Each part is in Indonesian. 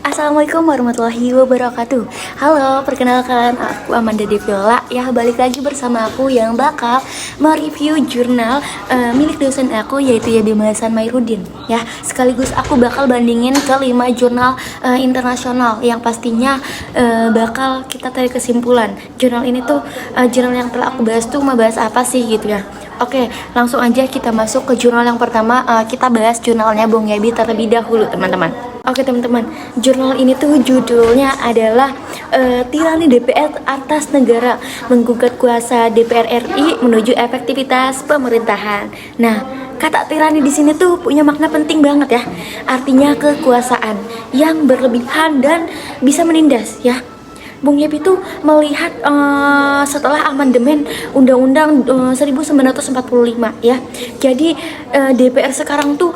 Assalamualaikum warahmatullahi wabarakatuh. Halo, perkenalkan aku Amanda Deviola. Ya, balik lagi bersama aku yang bakal mereview jurnal milik dosen aku, yaitu YB Hasan Mairudin. Ya, sekaligus aku bakal bandingin ke 5 jurnal internasional yang pastinya bakal kita tarik kesimpulan. Jurnal ini tuh jurnal yang telah aku bahas tuh membahas apa sih gitu ya. Oke, langsung aja kita masuk ke jurnal yang pertama. Kita bahas jurnalnya Bung Yabi terlebih dahulu, teman-teman. Oke teman-teman, jurnal ini tuh judulnya adalah Tirani DPR atas negara, menggugat kuasa DPR RI menuju efektivitas pemerintahan. Nah, kata tirani di sini tuh punya makna penting banget ya. Artinya kekuasaan yang berlebihan dan bisa menindas ya. Bung Yebi tuh melihat setelah amandemen Undang-Undang 1945 ya. Jadi DPR sekarang tuh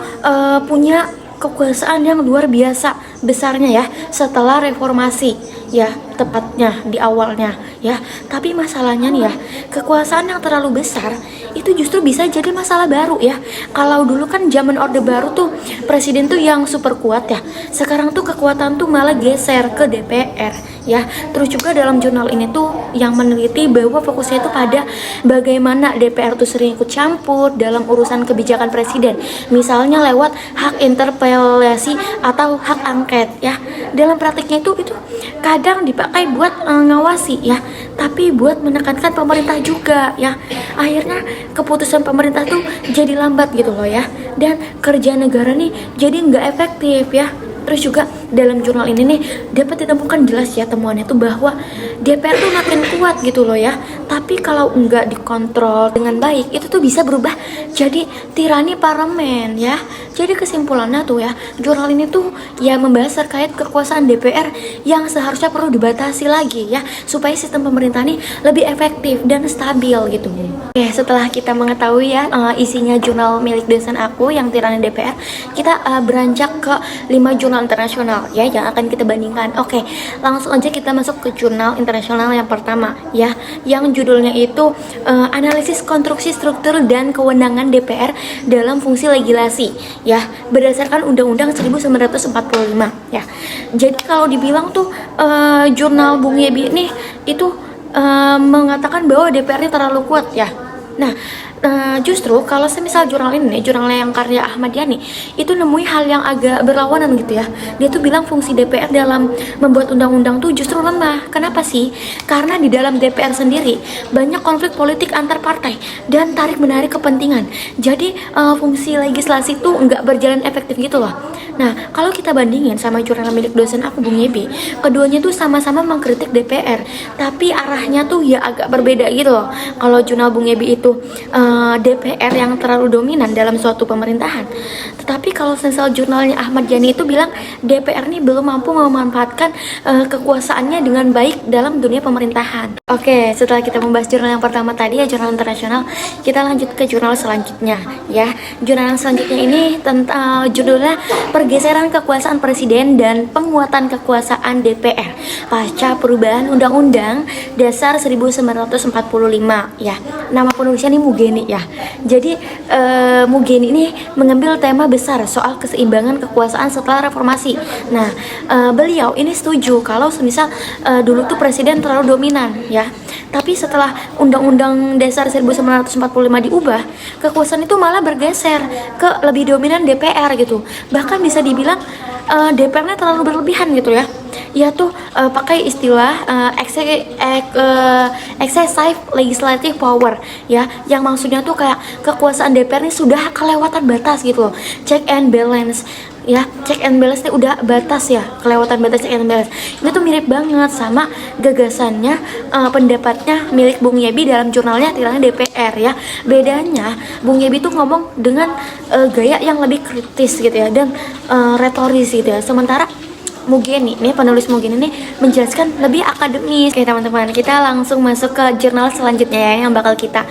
punya kekuasaan yang luar biasa besarnya ya setelah reformasi ya, tepatnya di awalnya ya. Tapi masalahnya nih ya, kekuasaan yang terlalu besar itu justru bisa jadi masalah baru ya. Kalau dulu kan zaman Orde Baru tuh presiden tuh yang super kuat ya, sekarang tuh kekuatan tuh malah geser ke DPR ya. Terus juga dalam jurnal ini tuh yang meneliti bahwa fokusnya itu pada bagaimana DPR tuh sering ikut campur dalam urusan kebijakan presiden, misalnya lewat hak interpelasi atau hak angket ya. Dalam praktiknya itu kadang dipakai buat ngawasi ya, tapi buat menekankan pemerintah juga ya. Akhirnya keputusan pemerintah tuh jadi lambat gitu loh ya, dan kerja negara nih jadi nggak efektif ya. Terus juga dalam jurnal ini nih dapat ditemukan jelas ya temuannya tuh bahwa DPR tuh makin kuat gitu loh ya, tapi kalau nggak dikontrol dengan baik itu tuh bisa berubah jadi tirani parlemen ya. Jadi kesimpulannya tuh ya, jurnal ini tuh ya membahas terkait kekuasaan DPR yang seharusnya perlu dibatasi lagi ya, supaya sistem pemerintah nih lebih efektif dan stabil gitu. Oke, setelah kita mengetahui ya isinya jurnal milik dosen aku yang tirani DPR, kita beranjak ke 5 jurnal internasional ya yang akan kita bandingkan. Oke, langsung aja kita masuk ke jurnal internasional yang pertama ya, yang judulnya itu analisis konstruksi struktur dan kewenangan DPR dalam fungsi legislasi ya, berdasarkan Undang-Undang 1945 ya. Jadi kalau dibilang tuh jurnal Bung Yebi ini itu mengatakan bahwa DPR ini terlalu kuat ya. Nah, justru kalau semisal jurnal ini, jurnalnya yang karya Ahmad Yani, itu nemui hal yang agak berlawanan gitu ya. Dia tuh bilang fungsi DPR dalam membuat undang-undang tuh justru lemah. Kenapa sih? Karena di dalam DPR sendiri banyak konflik politik antar partai dan tarik-menarik kepentingan. Jadi fungsi legislasi tuh nggak berjalan efektif gitu loh. Nah, kalau kita bandingin sama jurnal milik dosen aku Bung Yebi, keduanya tuh sama-sama mengkritik DPR, tapi arahnya tuh ya agak berbeda gitu loh. Kalau jurnal Bung Yebi itu DPR yang terlalu dominan dalam suatu pemerintahan, tetapi kalau sensal jurnalnya Ahmad Yani itu bilang DPR ini belum mampu memanfaatkan kekuasaannya dengan baik dalam dunia pemerintahan. Oke, setelah kita membahas jurnal yang pertama tadi ya, jurnal internasional, kita lanjut ke jurnal selanjutnya ya. Jurnal selanjutnya ini tentang judulnya pergeseran kekuasaan presiden dan penguatan kekuasaan DPR pasca perubahan Undang-Undang Dasar 1945 ya. Nama penulisnya ini Mugeni ya. Jadi Mugeni ini mengambil tema besar soal keseimbangan kekuasaan setelah reformasi. Nah, beliau ini setuju kalau semisal dulu tuh presiden terlalu dominan ya. Tapi setelah Undang-Undang Dasar 1945 diubah, kekuasaan itu malah bergeser ke lebih dominan DPR gitu. Bahkan bisa dibilang DPR-nya terlalu berlebihan gitu ya. Ya tuh pakai istilah excessive legislative power ya, yang maksudnya tuh kayak kekuasaan DPR ini sudah kelewatan batas gitu loh. Check and balance ya, check and balance ini udah batas ya, kelewatan batas check and balance. Ini tuh mirip banget sama gagasannya pendapatnya milik Bung Yebi dalam jurnalnya tirani DPR ya. Bedanya Bung Yebi tuh ngomong dengan gaya yang lebih kritis gitu ya, dan retoris gitu ya. Sementara Mugeni, ini penulis Mugeni ini menjelaskan lebih akademis. Oke teman-teman, kita langsung masuk ke jurnal selanjutnya ya, yang bakal kita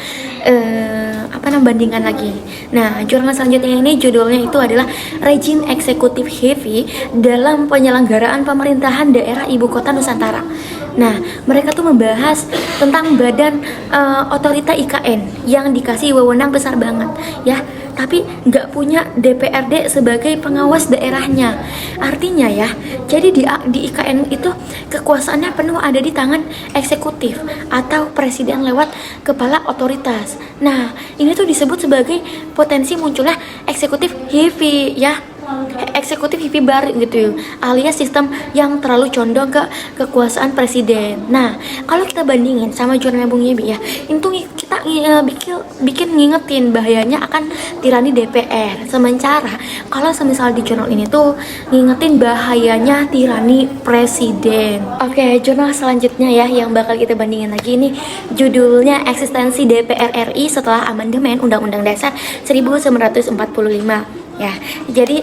bandingkan lagi. Nah, jurnal selanjutnya ini judulnya itu adalah Rejim Eksekutif Heavy dalam Penyelenggaraan Pemerintahan Daerah Ibu Kota Nusantara. Nah, mereka tuh membahas tentang badan otorita IKN yang dikasih wewenang besar banget, ya. Tapi nggak punya DPRD sebagai pengawas daerahnya. Artinya ya, jadi di IKN itu kekuasaannya penuh ada di tangan eksekutif atau presiden lewat kepala otoritas. Nah, ini tuh disebut sebagai potensi munculnya eksekutif hifi, ya. Eksekutif hippie baru gitu, alias sistem yang terlalu condong ke kekuasaan presiden. Nah, kalau kita bandingin sama jurnal Bung Yebi ya, itu kita bikin ngingetin bahayanya akan tirani DPR. Sementara kalau semisal di jurnal ini tuh ngingetin bahayanya tirani presiden. Oke, jurnal selanjutnya ya yang bakal kita bandingin lagi ini judulnya Eksistensi DPR RI setelah Amandemen Undang-Undang Dasar 1945. Ya, jadi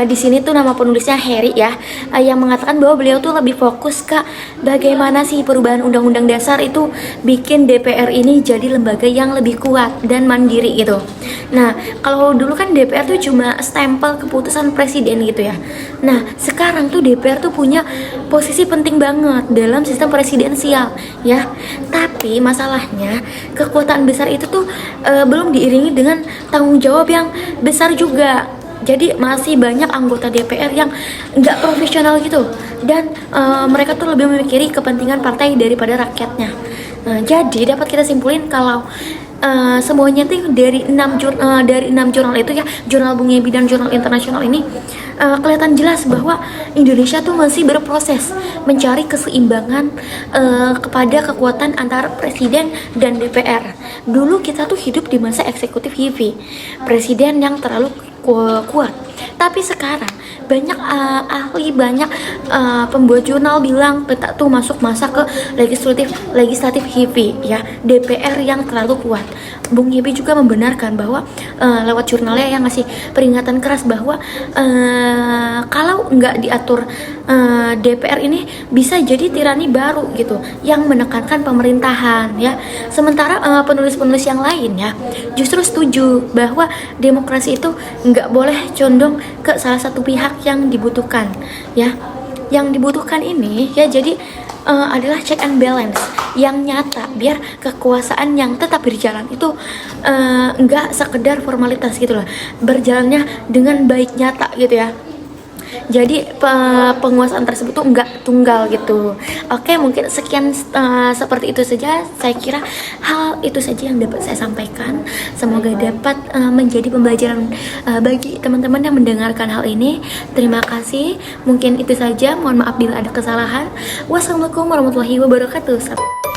di sini tuh nama penulisnya Harry ya, yang mengatakan bahwa beliau tuh lebih fokus ke bagaimana sih perubahan undang-undang dasar itu bikin DPR ini jadi lembaga yang lebih kuat dan mandiri gitu. Nah, kalau dulu kan DPR tuh cuma stempel keputusan presiden gitu ya. Nah, sekarang tuh DPR tuh punya posisi penting banget dalam sistem presidensial ya. Tapi masalahnya kekuatan besar itu tuh belum diiringi dengan tanggung jawab yang besar juga. Jadi masih banyak anggota DPR yang nggak profesional gitu, dan mereka tuh lebih memikiri kepentingan partai daripada rakyatnya. Nah, jadi dapat kita simpulin kalau semuanya tuh dari 6 jurnal itu ya, jurnal Bung Yebi dan jurnal internasional ini kelihatan jelas bahwa Indonesia tuh masih berproses mencari keseimbangan kepada kekuatan antara presiden dan DPR. Dulu kita tuh hidup di masa eksekutif heavy, presiden yang terlalu kuat. Tapi sekarang banyak ahli, banyak pembuat jurnal bilang kita tuh masuk masa ke legislatif heavy ya, DPR yang terlalu kuat. Bung Yebi juga membenarkan bahwa lewat jurnalnya yang ngasih peringatan keras bahwa kalau nggak diatur DPR ini bisa jadi tirani baru gitu yang menekankan pemerintahan ya. Sementara penulis-penulis yang lain ya justru setuju bahwa demokrasi itu nggak boleh condong ke salah satu pihak yang dibutuhkan ya. Yang dibutuhkan ini ya jadi adalah check and balance yang nyata biar kekuasaan yang tetap berjalan itu nggak sekedar formalitas gitu loh, berjalannya dengan baik nyata gitu ya. Jadi penguasaan tersebut tuh nggak tunggal gitu. Oke, mungkin sekian seperti itu saja. Saya kira hal itu saja yang dapat saya sampaikan. Semoga dapat menjadi pembelajaran bagi teman-teman yang mendengarkan hal ini. Terima kasih. Mungkin itu saja. Mohon maaf bila ada kesalahan. Wassalamualaikum warahmatullahi wabarakatuh.